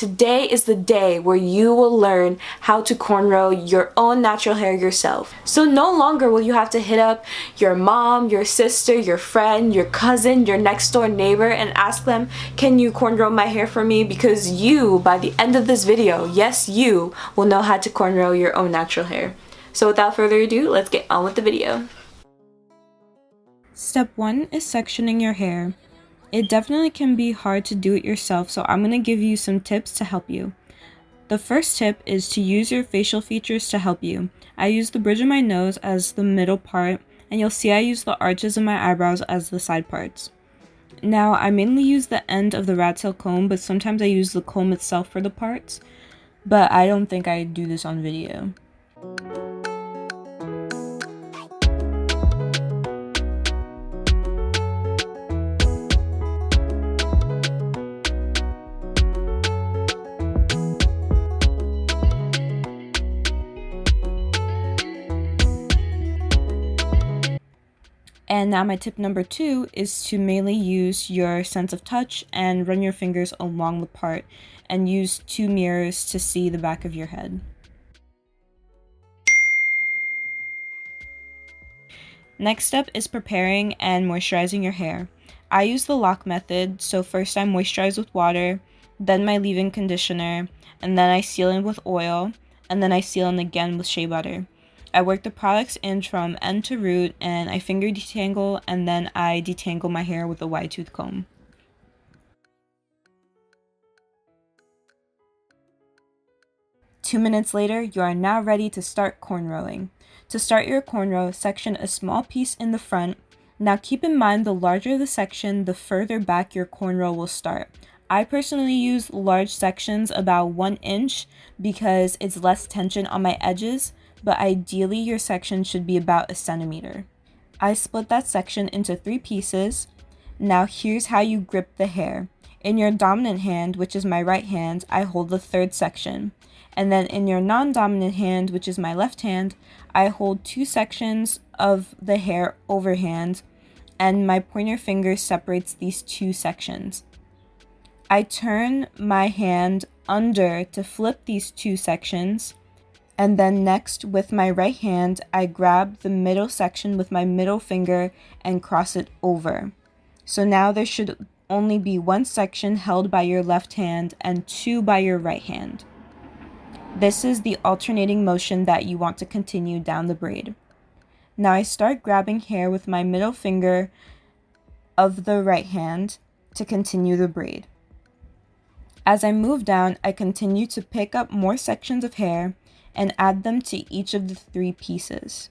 Today is the day where you will learn how to cornrow your own natural hair yourself. So no longer will you have to hit up your mom, your sister, your friend, your cousin, your next door neighbor and ask them, can you cornrow my hair for me? Because you, by the end of this video, yes, you will know how to cornrow your own natural hair. So without further ado, let's get on with the video. Step 1 is sectioning your hair. It definitely can be hard to do it yourself, so I'm going to give you some tips to help you. The first tip is to use your facial features to help you. I use the bridge of my nose as the middle part, and you'll see I use the arches of my eyebrows as the side parts. Now, I mainly use the end of the rat tail comb, but sometimes I use the comb itself for the parts, but I don't think I do this on video. And now my tip number 2 is to mainly use your sense of touch and run your fingers along the part and use 2 mirrors to see the back of your head. Next step is preparing and moisturizing your hair. I use the lock method, so first I moisturize with water, then my leave-in conditioner, and then I seal in with oil, and then I seal in again with shea butter. I work the products in from end to root, and I finger detangle, and then I detangle my hair with a wide tooth comb. Two minutes later, you are now ready to start cornrowing. To start your cornrow, section a small piece in the front. Now keep in mind the larger the section, the further back your cornrow will start. I personally use large sections about 1 inch because it's less tension on my edges, but ideally your section should be about 1 centimeter. I split that section into 3 pieces. Now here's how you grip the hair. In your dominant hand, which is my right hand, I hold the 3rd section. And then in your non-dominant hand, which is my left hand, I hold 2 sections of the hair overhand, and my pointer finger separates these 2 sections. I turn my hand under to flip these 2 sections, and then next with my right hand, I grab the middle section with my middle finger and cross it over. So now there should only be 1 section held by your left hand and 2 by your right hand. This is the alternating motion that you want to continue down the braid. Now I start grabbing hair with my middle finger of the right hand to continue the braid. As I move down, I continue to pick up more sections of hair and add them to each of the 3 pieces.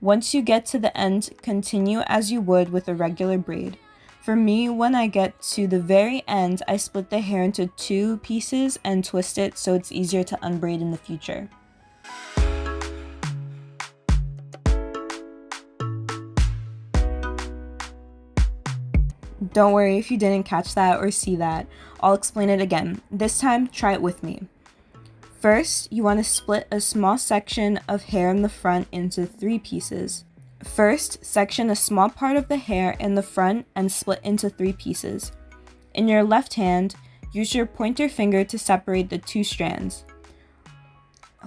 Once you get to the end, continue as you would with a regular braid. For me, when I get to the very end, I split the hair into 2 pieces and twist it so it's easier to unbraid in the future. Don't worry if you didn't catch that or see that. I'll explain it again. This time, try it with me. First, you want to split a small section of hair in the front into 3 pieces. First, section a small part of the hair in the front and split into 3 pieces. In your left hand, use your pointer finger to separate the 2 strands.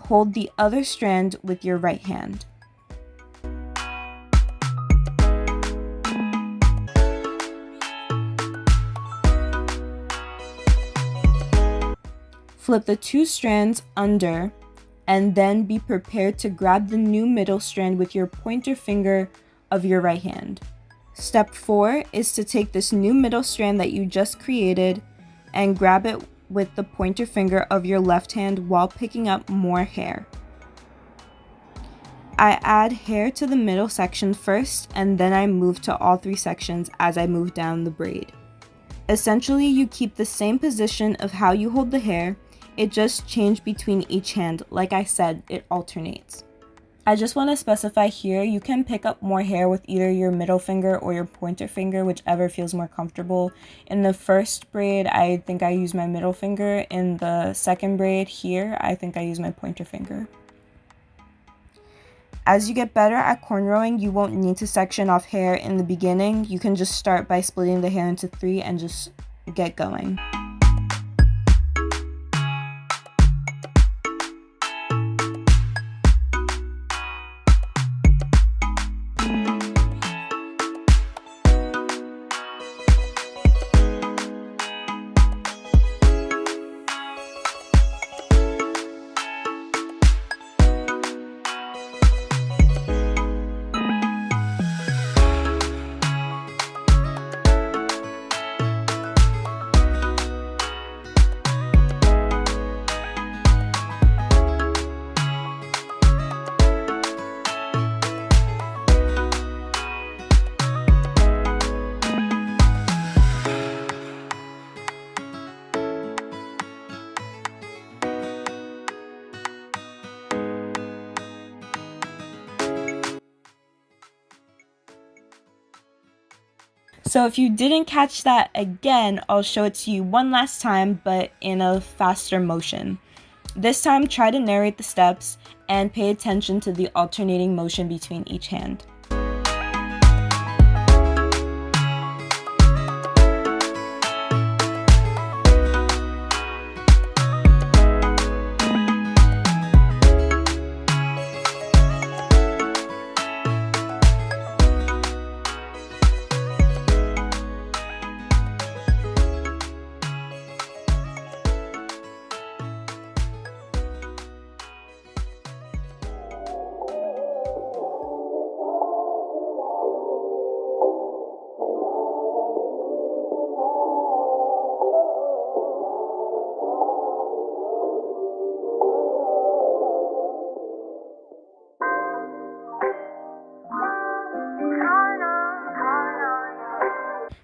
Hold the other strand with your right hand. Flip the 2 strands under, and then be prepared to grab the new middle strand with your pointer finger of your right hand. Step 4 is to take this new middle strand that you just created and grab it with the pointer finger of your left hand while picking up more hair. I add hair to the middle section first, and then I move to all 3 sections as I move down the braid. Essentially, you keep the same position of how you hold the hair, it just changed between each hand. Like I said, it alternates. I just want to specify here, you can pick up more hair with either your middle finger or your pointer finger, whichever feels more comfortable. In the first braid, I think I use my middle finger. In the second braid here, I think I use my pointer finger. As you get better at cornrowing, you won't need to section off hair in the beginning. You can just start by splitting the hair into 3 and just get going. So if you didn't catch that again, I'll show it to you one last time, but in a faster motion. This time, try to narrate the steps and pay attention to the alternating motion between each hand.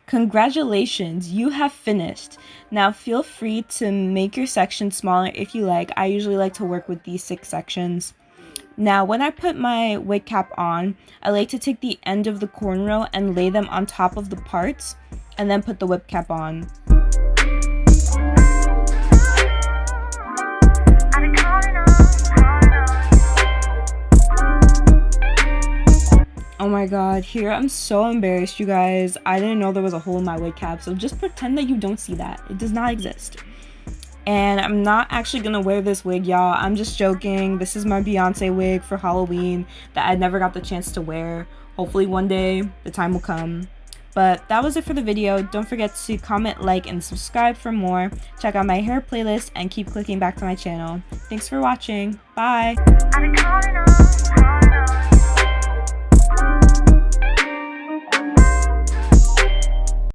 Congratulations, you have finished. Now feel free to make your section smaller if you like. I usually like to work with these 6 sections. Now when I put my wig cap on, I like to take the end of the cornrow and lay them on top of the parts and then put the wig cap on. Oh my god, here I'm so embarrassed, you guys. I didn't know there was a hole in my wig cap, so just pretend that you don't see that. It does not exist. And I'm not actually gonna wear this wig, y'all. I'm just joking. This is my Beyonce wig for Halloween that I never got the chance to wear. Hopefully one day the time will come. But that was it for the video. Don't forget to comment, like, and subscribe for more. Check out my hair playlist and keep clicking back to my channel. Thanks for watching. Bye!